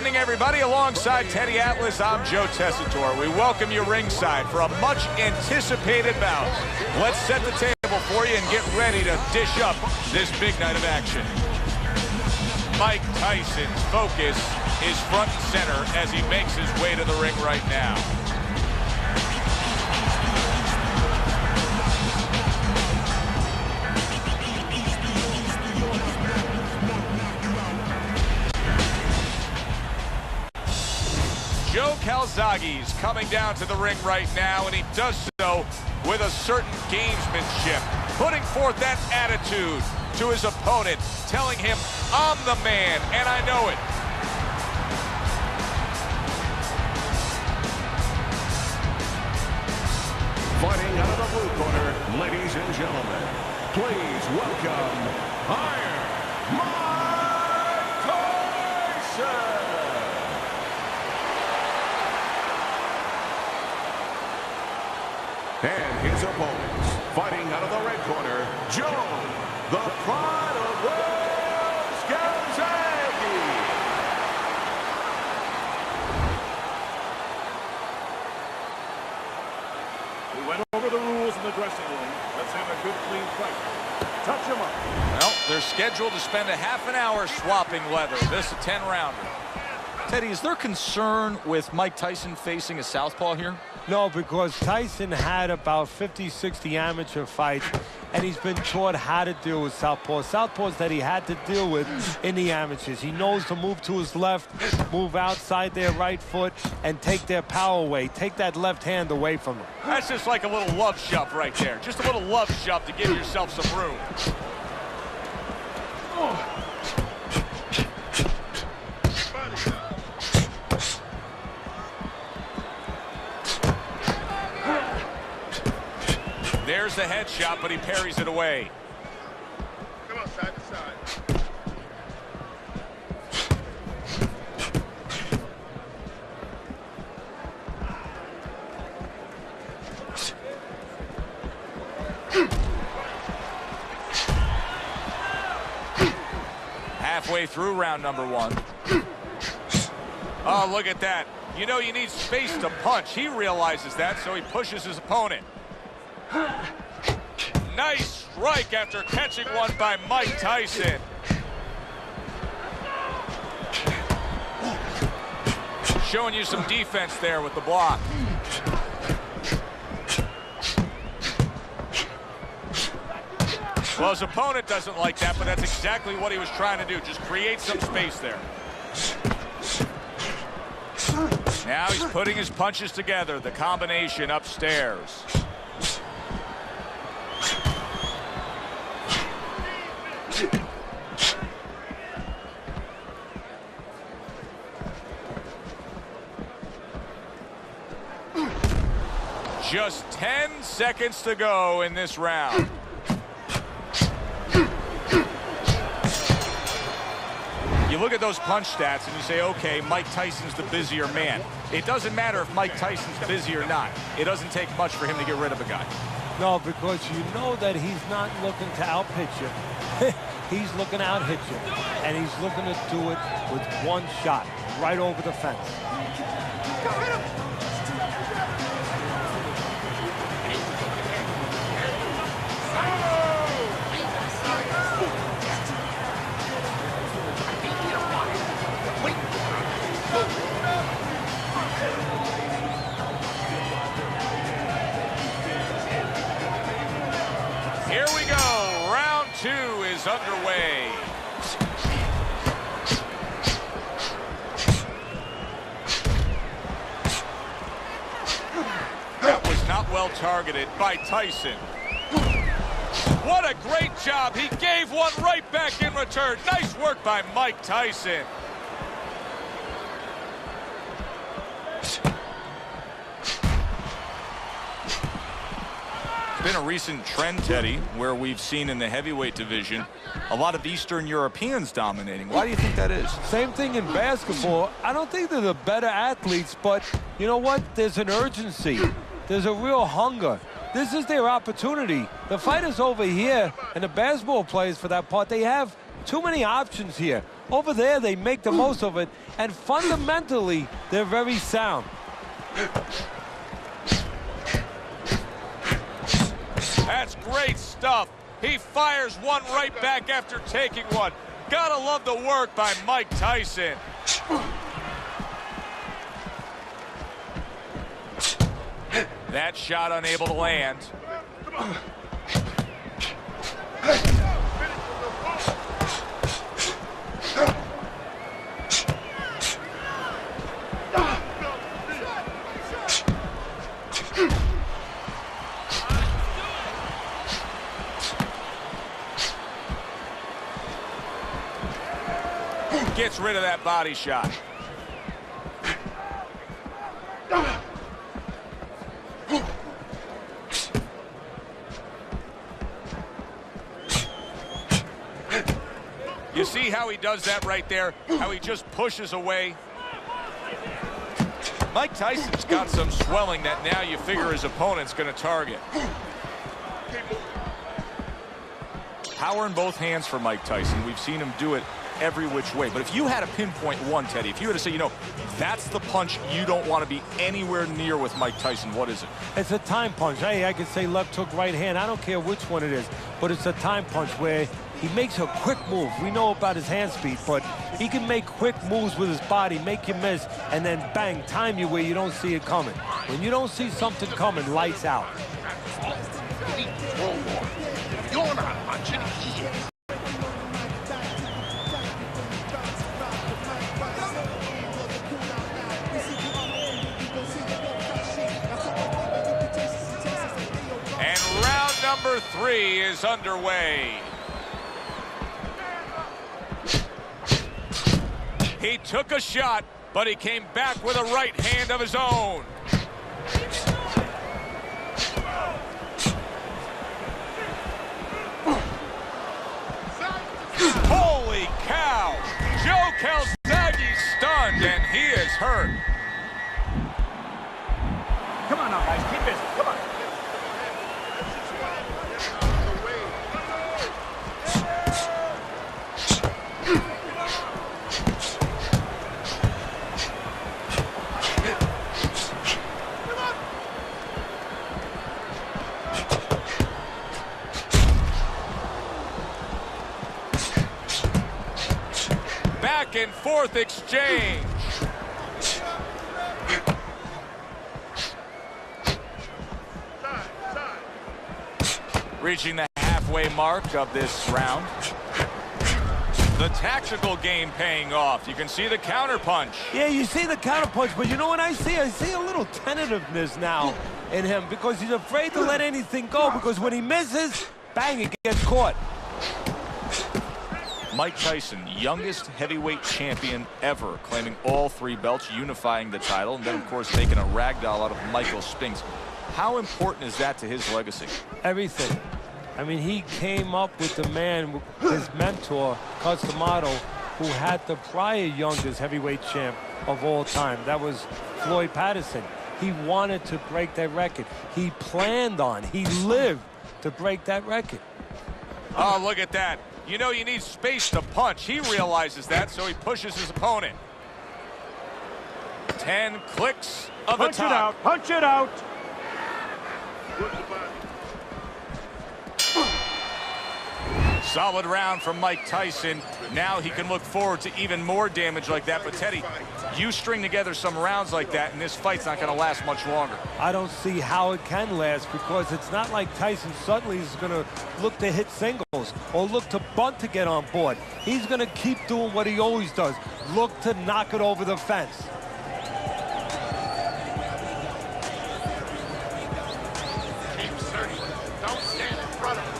evening, everybody. Alongside Teddy Atlas, I'm Joe Tessitore. We welcome you ringside for a much-anticipated bout. Let's set the table for you and get ready to dish up this big night of action. Mike Tyson's focus is front and center as he makes his way to the ring right now. Joe Calzaghe is coming down to the ring right now, and he does so with a certain gamesmanship, putting forth that attitude to his opponent, telling him, I'm the man, and I know it. Fighting out of the blue corner, ladies and gentlemen, please welcome Iron Mike Tyson. And his opponents, fighting out of the red corner, Joe, the Pride of Wales, Calzage. We went over the rules in the dressing room. Let's have a good, clean fight. Touch him up. Well, they're scheduled to spend a half an hour swapping leather. This is a 10-rounder. Teddy, is there concern with Mike Tyson facing a southpaw here? No, because Tyson had about 50, 60 amateur fights, and he's been taught how to deal with southpaws. Southpaws that he had to deal with in the amateurs. He knows to move to his left, move outside their right foot, and take their power away. Take that left hand away from them. That's just like a little love shove right there. Just a little love shove to give yourself some room. There's the headshot, but he parries it away. Come on, side to side. Halfway through round number one. Oh, look at that. You know you need space to punch. He realizes that, so he pushes his opponent. Nice strike after catching one by Mike Tyson. Showing you some defense there with the block. Well, his opponent doesn't like that, but that's exactly what he was trying to do. Just create some space there. Now he's putting his punches together. The combination upstairs. Just 10 seconds to go in this round. You look at those punch stats and you say, okay, Mike Tyson's the busier man. It doesn't matter if Mike Tyson's busy or not. It doesn't take much for him to get rid of a guy. No, because you know that he's not looking to outpitch you. He's looking to out-hit you. And he's looking to do it with one shot, right over the fence. Go hit him. Here we go. Round two is underway. That was not well targeted by Tyson. What a great job. He gave one right back in return. Nice work by Mike Tyson. Been a recent trend, Teddy, where we've seen in the heavyweight division a lot of Eastern Europeans dominating. Why do you think that is? Same thing in basketball. I don't think they're the better athletes, but you know what? There's an urgency. There's a real hunger. This is their opportunity. The fighters over here, and the basketball players for that part, they have too many options here. Over there, they make the most of it, and fundamentally, they're very sound. That's great stuff. He fires one right back after taking one. Gotta love the work by Mike Tyson. That shot unable to land. Gets rid of that body shot. You see how he does that right there? How he just pushes away? Mike Tyson's got some swelling that now you figure his opponent's going to target. Power in both hands for Mike Tyson. We've seen him do it every which way. But if you had to pinpoint one, Teddy, if you were to say, you know, that's the punch you don't want to be anywhere near with Mike Tyson, what is it? It's a time punch. Hey, I could say left hook, right hand. I don't care which one it is, but it's a time punch where he makes a quick move. We know about his hand speed, but he can make quick moves with his body, make you miss, and then bang, time you where you don't see it coming. When you don't see something coming, lights out. You're not punching here. And round number 3 is underway. He took a shot, but he came back with a right hand of his own. Holy cow! Joe Calzaghe stunned, and he is hurt. Come on now, guys. Keep busy. Come on. Back and forth exchange. Reaching the halfway mark of this round. The tactical game paying off. You can see the counter punch. Yeah, you see the counter punch, but you know what I see? I see a little tentativeness now in him because he's afraid to let anything go, because when he misses, bang, it gets caught. Mike Tyson, youngest heavyweight champion ever, claiming all 3 belts, unifying the title, and then, of course, making a ragdoll out of Michael Spinks. How important is that to his legacy? Everything. I mean, he came up with the man, his mentor, Customato, who had the prior youngest heavyweight champ of all time. That was Floyd Patterson. He wanted to break that record. He planned on, he lived to break that record. Oh, look at that. You know you need space to punch. He realizes that, so he pushes his opponent. 10 clicks of Punch the it top. out. Punch it out. Solid round from Mike Tyson. Now he can look forward to even more damage like that. But, Teddy, you string together some rounds like that, and this fight's not going to last much longer. I don't see how it can last, because it's not like Tyson suddenly is going to look to hit singles or look to bunt to get on board. He's going to keep doing what he always does, look to knock it over the fence. Keep searching. Don't stand in front of him.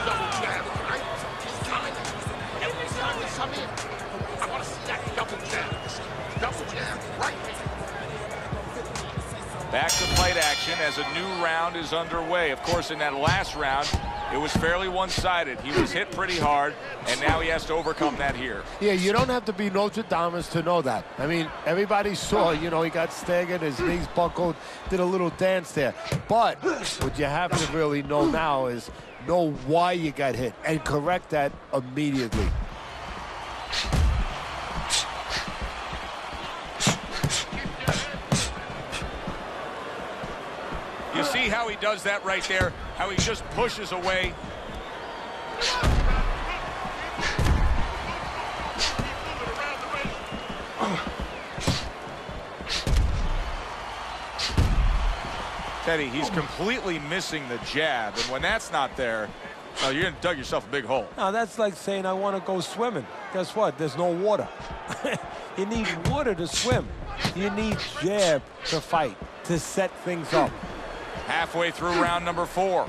Double jab, right? He's coming. Every time you come in, I want to see that double jab. Double jab, right. Back to fight action as a new round is underway. Of course, in that last round, it was fairly one-sided. He was hit pretty hard, and now he has to overcome that here. Yeah, you don't have to be Nostradamus to know that. I mean, everybody saw, you know, he got staggered, his knees buckled, did a little dance there. But what you have to really know now is know why you got hit and correct that immediately. You see how he does that right there? How he just pushes away. Teddy, he's completely missing the jab, and when that's not there, oh, you're gonna dug yourself a big hole. Now that's like saying I want to go swimming. Guess what? There's no water. You need water to swim. You need jab to fight, to set things up. Halfway through round number 4.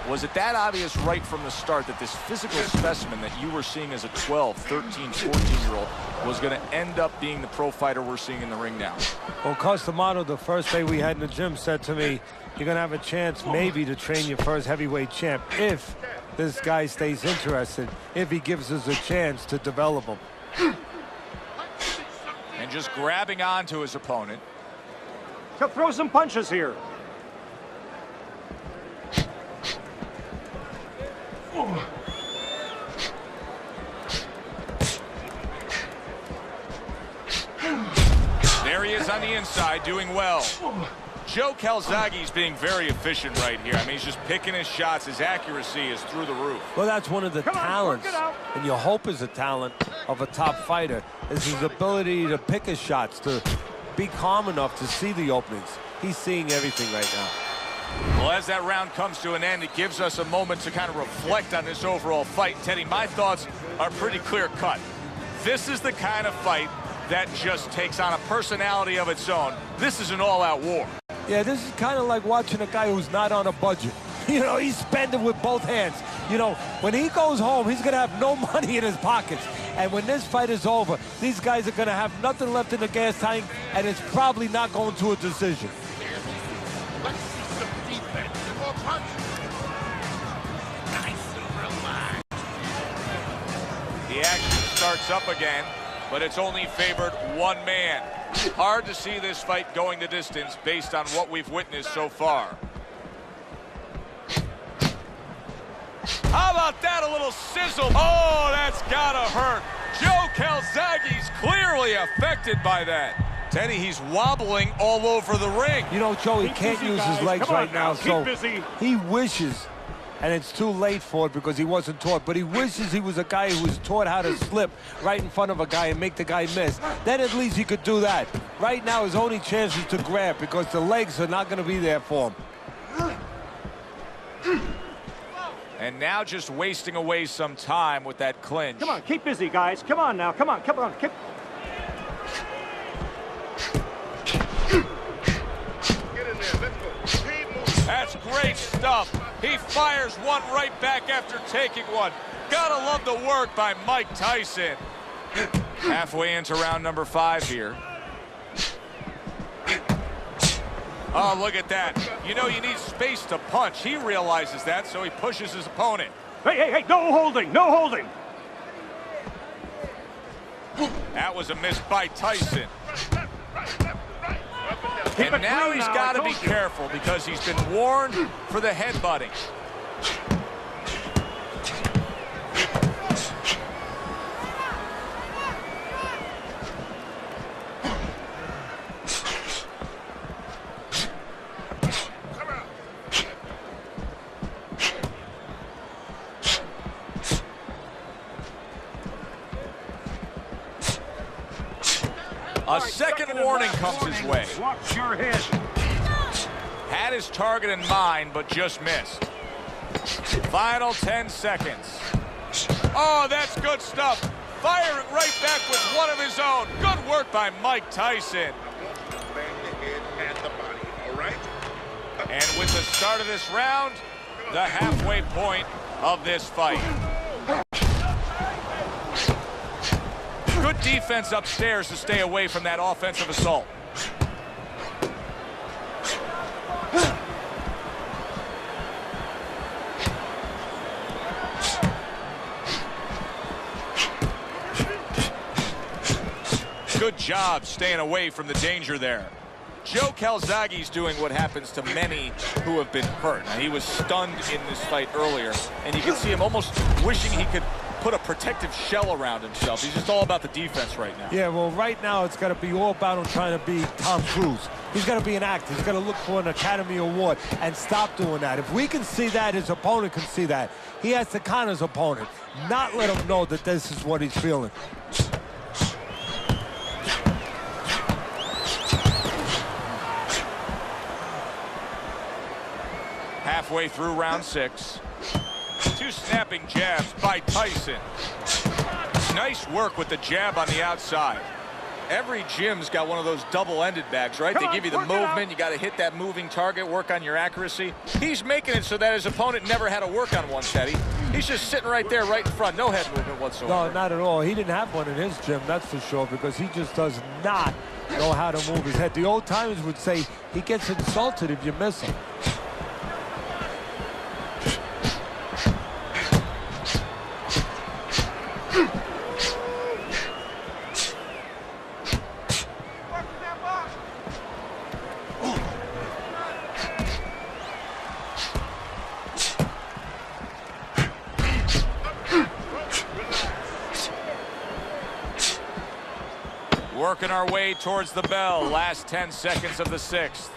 Was it that obvious right from the start that this physical specimen that you were seeing as a 12, 13, 14-year-old was going to end up being the pro fighter we're seeing in the ring now? Well, Costamano, the first day we had in the gym, said to me, you're going to have a chance maybe to train your first heavyweight champ if this guy stays interested, if he gives us a chance to develop him. And just grabbing onto his opponent. To throw some punches here. There he is on the inside, doing well. Joe Calzaghe's being very efficient right here. I mean, he's just picking his shots. His accuracy is through the roof. Well, that's one of the talents, and you hope is a talent of a top fighter, is his ability to pick his shots, to be calm enough to see the openings. He's seeing everything right now. Well, as that round comes to an end, it gives us a moment to kind of reflect on this overall fight. Teddy, my thoughts are pretty clear-cut. This is the kind of fight that just takes on a personality of its own. This is an all-out war. Yeah, this is kind of like watching a guy who's not on a budget. You know, he's spending with both hands. You know, when he goes home, he's going to have no money in his pockets. And when this fight is over, these guys are going to have nothing left in the gas tank, and it's probably not going to a decision. Let's see some defense and more punches. Nice and relaxed. The action starts up again, but it's only favored one man. Hard to see this fight going the distance based on what we've witnessed so far. How about that, a little sizzle? Oh, that's gotta hurt. Joe Calzaghe's clearly affected by that. Teddy, he's wobbling all over the ring. You know, Joe, he can't use his legs right now, so he wishes, and it's too late for it because he wasn't taught, but he wishes he was a guy who was taught how to slip right in front of a guy and make the guy miss. Then at least he could do that. Right now, his only chance is to grab because the legs are not going to be there for him. And now just wasting away some time with that clinch. Come on, keep busy, guys. Come on now. Come on, come on. Keep... Get in there. Let's go. Keep moving. That's great stuff. He fires one right back after taking one. Gotta love the work by Mike Tyson. Halfway into round number 5 here. Oh, look at that. You know you need space to punch. He realizes that, so he pushes his opponent. Hey, hey, hey, no holding, no holding. That was a miss by Tyson. Keep And it now clean he's now, got to I be told you. careful because he's been warned for the headbutting. A second warning comes his way. Watch your head. Had his target in mind, but just missed. Final 10 seconds. Oh, that's good stuff. Firing right back with one of his own. Good work by Mike Tyson. Bang the head and the body, all right? And with the start of this round, the halfway point of this fight. Good defense upstairs to stay away from that offensive assault. Good job staying away from the danger there. Joe Calzaghe's doing what happens to many who have been hurt. Now, he was stunned in this fight earlier, and you can see him almost wishing he could put a protective shell around himself. He's just all about the defense right now. Yeah, well, right now it's got to be all about him trying to be Tom Cruise. He's got to be an actor. He's got to look for an Academy Award and stop doing that. If we can see that, his opponent can see that. He has to con his opponent, not let him know that this is what he's feeling. Halfway through round 6. 2 snapping jabs by Tyson. Nice work with the jab on the outside. Every gym's got one of those double-ended bags, right? They give you the movement. You got to hit that moving target, work on your accuracy. He's making it so that his opponent never had to work on one, Teddy. He's just sitting right there, right in front. No head movement whatsoever. No, not at all. He didn't have one in his gym, that's for sure, because he just does not know how to move his head. The old-timers would say he gets insulted if you miss him. Working our way towards the bell. Last 10 seconds of the 6th.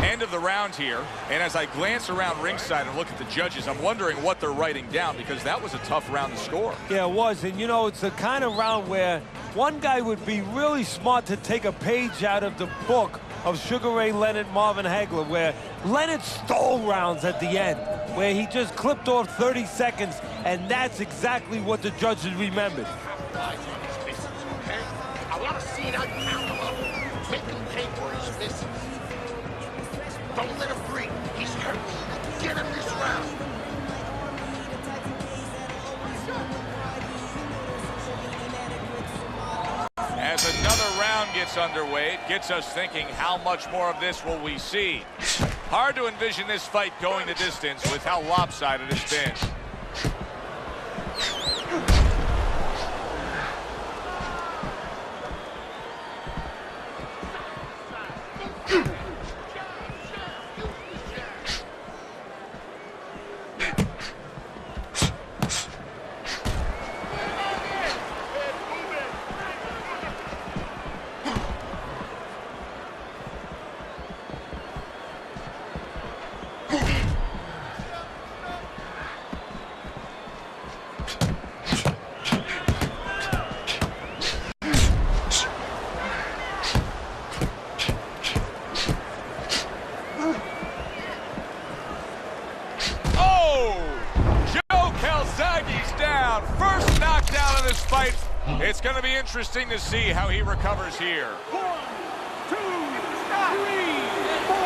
End of the round here. And as I glance around ringside and look at the judges, I'm wondering what they're writing down, because that was a tough round to score. Yeah, it was. And, you know, it's the kind of round where one guy would be really smart to take a page out of the book of Sugar Ray Leonard, Marvin Hagler, where Leonard stole rounds at the end, where he just clipped off 30 seconds, and that's exactly what the judges remembered. I want to see it out your mouth. Make him pay for his misses. Don't let him breathe. He's hurt. Get him this round. As another round gets underway, it gets us thinking, how much more of this will we see? Hard to envision this fight going the distance with how lopsided it's been. Fight. It's going to be interesting to see how he recovers here. 1, 2, 3, 4,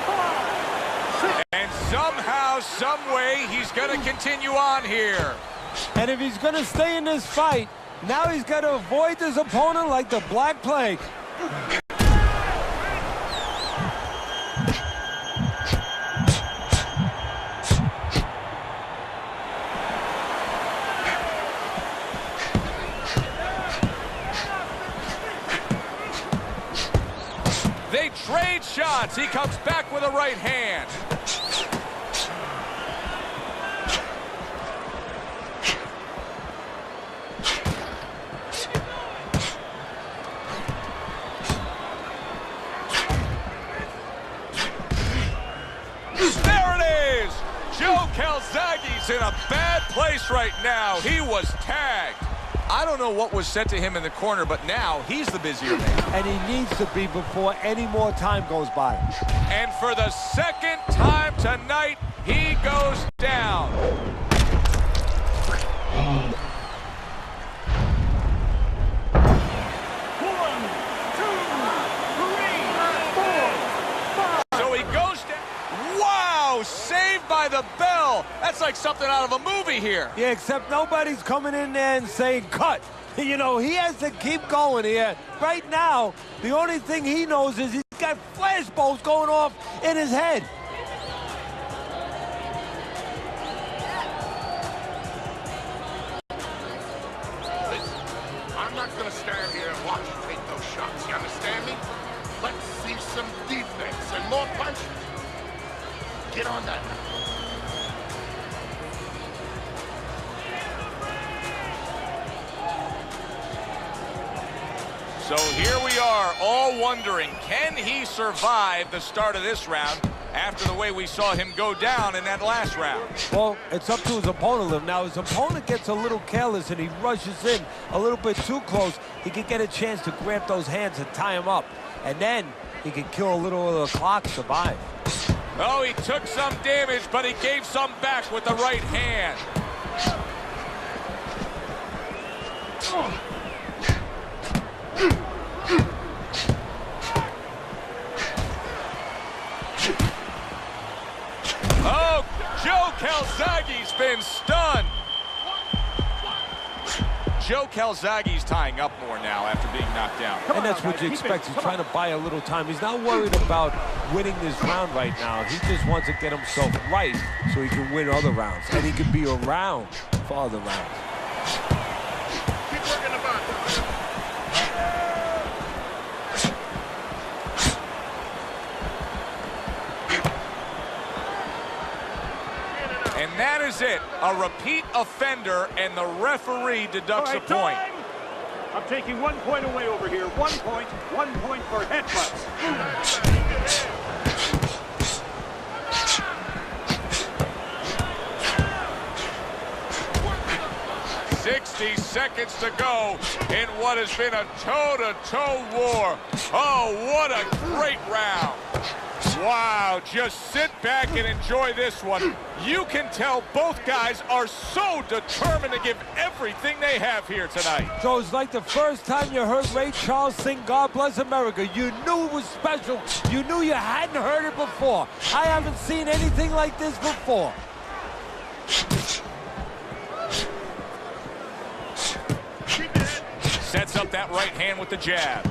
5, 6. And somehow, some way, he's going to continue on here. And if he's going to stay in this fight, now he's got to avoid his opponent like the Black Plague. They trade shots. He comes back with a right hand. There it is. Joe Calzaghe's in a bad place right now. He was tagged. I don't know what was said to him in the corner, but now he's the busier man. And he needs to be before any more time goes by. And for the second time tonight, he goes down. So he goes down. Wow, saved by the bell. That's like something out of a movie here. Yeah, except nobody's coming in there and saying, cut. You know, he has to keep going here. Right now, the only thing he knows is he's got flashballs going off in his head. Listen, I'm not going to stand here and watch you take those shots. You understand me? Let's see some defense and more punches. Get on that now. So here we are, all wondering, can he survive the start of this round after the way we saw him go down in that last round? Well, it's up to his opponent. Now, his opponent gets a little careless and he rushes in a little bit too close. He could get a chance to grab those hands and tie him up. And then he could kill a little of the clock, survive. Oh, he took some damage, but he gave some back with the right hand. Oh, Joe Calzaghe's been stunned. Joe Calzaghe's tying up more now after being knocked down. And that's what you expect. He's trying to buy a little time. He's not worried about winning this round right now. He just wants to get himself right so he can win other rounds. And he can be around for other rounds. Keep working the body. And that is it. A repeat offender, and the referee deducts a point. I'm taking 1 point away over here. 1 point for headbutts. 60 seconds to go in what has been a toe-to-toe war. Oh, what a great round. Wow, just sit back and enjoy this one. You can tell both guys are so determined to give everything they have here tonight. So it's like the first time you heard Ray Charles sing God Bless America. You knew it was special. You knew you hadn't heard it before. I haven't seen anything like this before. Sets up that right hand with the jab.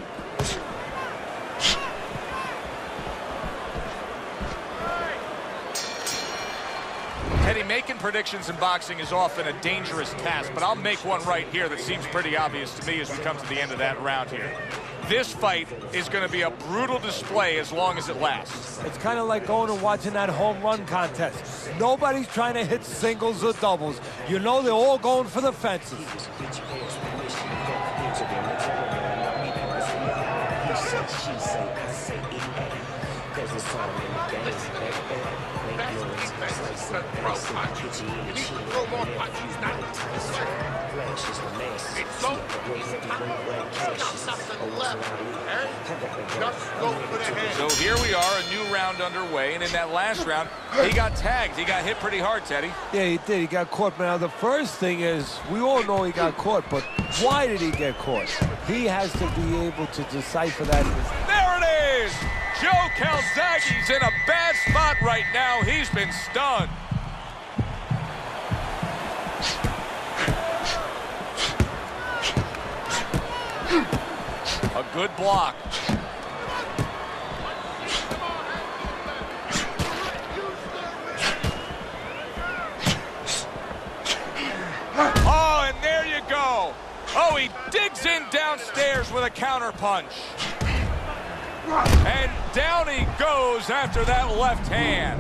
Teddy, making predictions in boxing is often a dangerous task, but I'll make one right here that seems pretty obvious to me as we come to the end of that round here. This fight is going to be a brutal display as long as it lasts. It's kind of like going and watching that home run contest. Nobody's trying to hit singles or doubles. You know they're all going for the fences. So here we are, a new round underway, and in that last round, he got tagged. He got hit pretty hard, Teddy. Yeah, he did. He got caught. Now, the first thing is, we all know he got caught, but why did he get caught? He has to be able to decipher that. There it is! Joe Calzaghe's in a bad spot right now. He's been stunned. A good block. Oh, and there you go. Oh, he digs in downstairs with a counter punch. And down he goes after that left hand.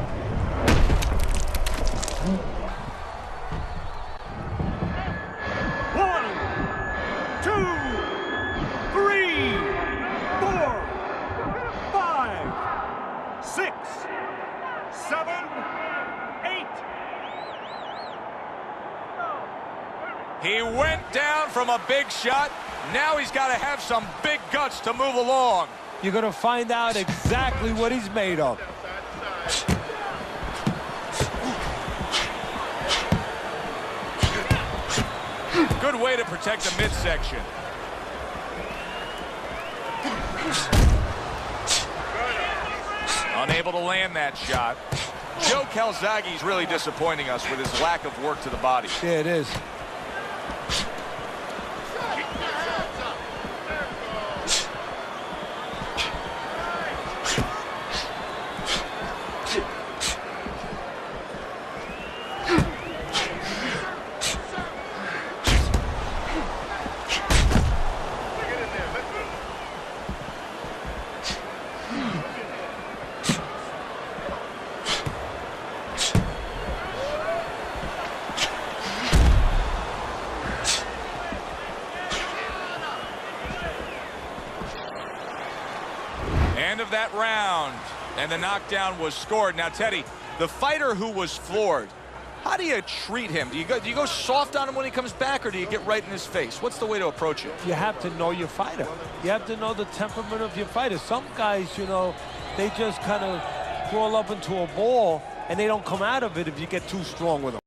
One, two, three, 4, 5, 6, 7, 8. He went down from a big shot. Now he's got to have some big guts to move along. You're going to find out exactly what he's made of. Good way to protect the midsection. Unable to land that shot. Joe Calzaghe's really disappointing us with his lack of work to the body. Yeah, it is. that round. And the knockdown was scored. Now, Teddy, the fighter who was floored, how do you treat him? Do you go soft on him when he comes back, or do you get right in his face? What's the way to approach it? You have to know your fighter. You have to know the temperament of your fighter. Some guys, you know, they just kind of crawl up into a ball, and they don't come out of it if you get too strong with them.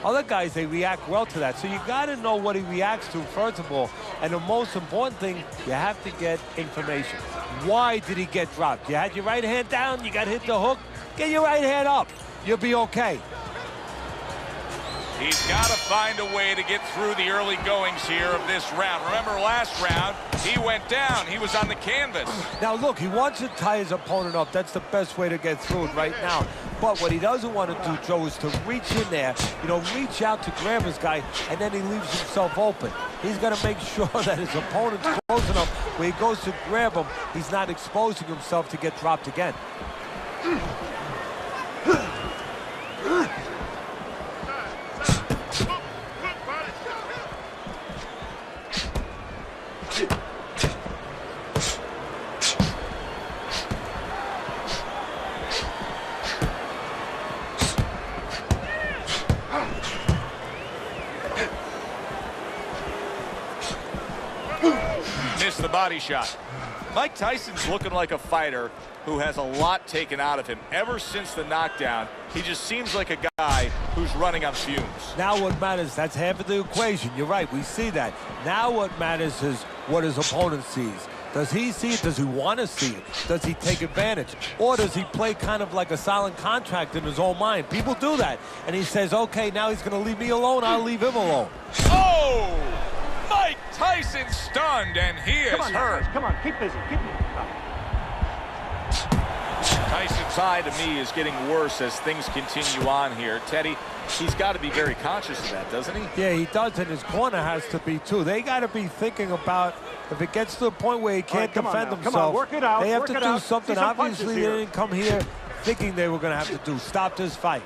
Other guys, they react well to that. So you got to know what he reacts to, first of all. And the most important thing, you have to get information. Why did he get dropped? You had your right hand down, you got hit the hook, get your right hand up. You'll be okay. He's got to find a way to get through the early goings here of this round. Remember last round, he went down. He was on the canvas. Now, look, he wants to tie his opponent up. That's the best way to get through it right now. But what he doesn't want to do, Joe, is to reach in there, you know, reach out to grab his guy, and then he leaves himself open. He's got to make sure that his opponent's close enough where he goes to grab him, he's not exposing himself to get dropped again. Missed the body shot. Mike Tyson's looking like a fighter who has a lot taken out of him. Ever since the knockdown, he just seems like a guy who's running on fumes. Now what matters, that's half of the equation. You're right, we see that. Now what matters is what his opponent sees. Does he see it? Does he want to see it? Does he take advantage? Or does he play kind of like a silent contract in his own mind? People do that. And he says, okay, now he's going to leave me alone, I'll leave him alone. Oh! Mike Tyson stunned, and he is hurt. Come on, keep busy, keep busy. Tyson's side, to me, is getting worse as things continue on here. Teddy, he's got to be very conscious of that, doesn't he? Yeah, he does, and his corner has to be, too. They got to be thinking about if it gets to the point where he can't defend himself. Come on, work it out. They have to do something. Some Obviously, they here. didn't come here thinking they were going to have to do. Stop this fight.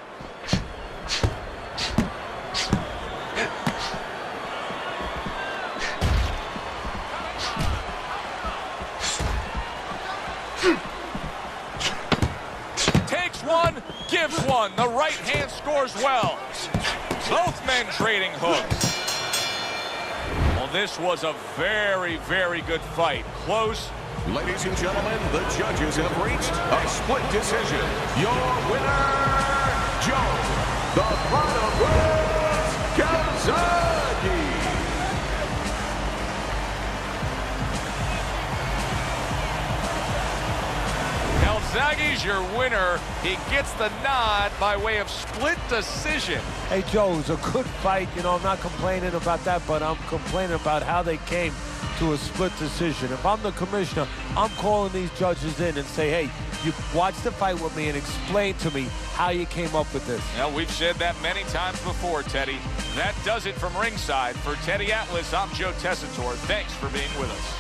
One, gives one. The right hand scores well. Both men trading hooks. Well, this was a very, very good fight. Close. Ladies and gentlemen, the judges have reached a split decision. Your winner, Joe, the Pride of Rose, Calzage. Calzage's your winner. He gets the nod by way of split decision. Hey, Joe, it was a good fight. You know, I'm not complaining about that, but I'm complaining about how they came to a split decision. If I'm the commissioner, I'm calling these judges in and say, hey, you watch the fight with me and explain to me how you came up with this. Well, we've said that many times before, Teddy. That does it from ringside. For Teddy Atlas, I'm Joe Tessitore. Thanks for being with us.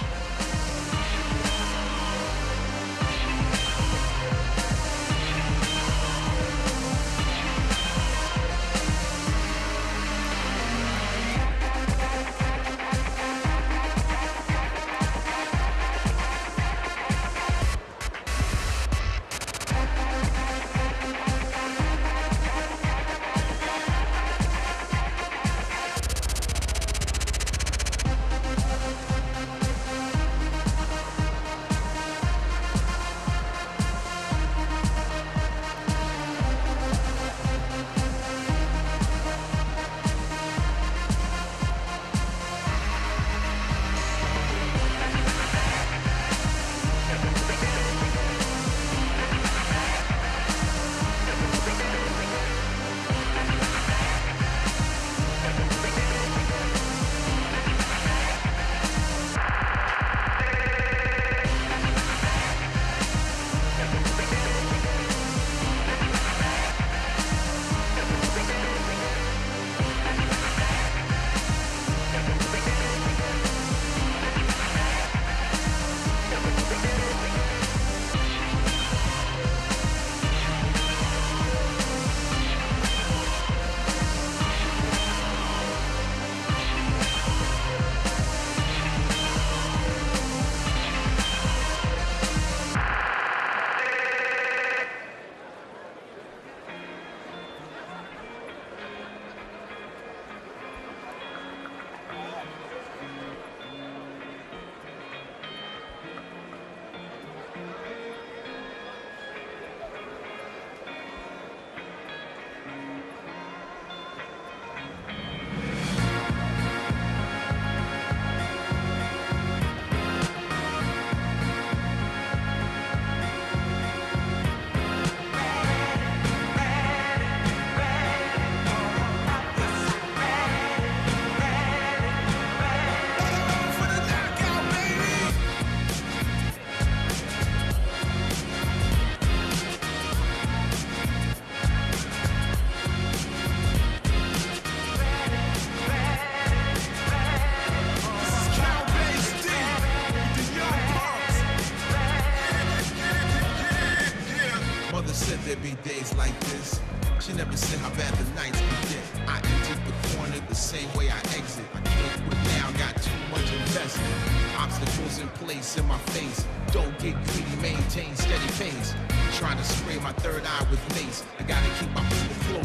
said there'd be days like this. She never said how bad the nights could get. I entered the corner the same way I exit. I can't quit now, got too much invested. Obstacles in place in my face. Don't get greedy, maintain steady pace. Trying to spray my third eye with mace. I gotta keep my foot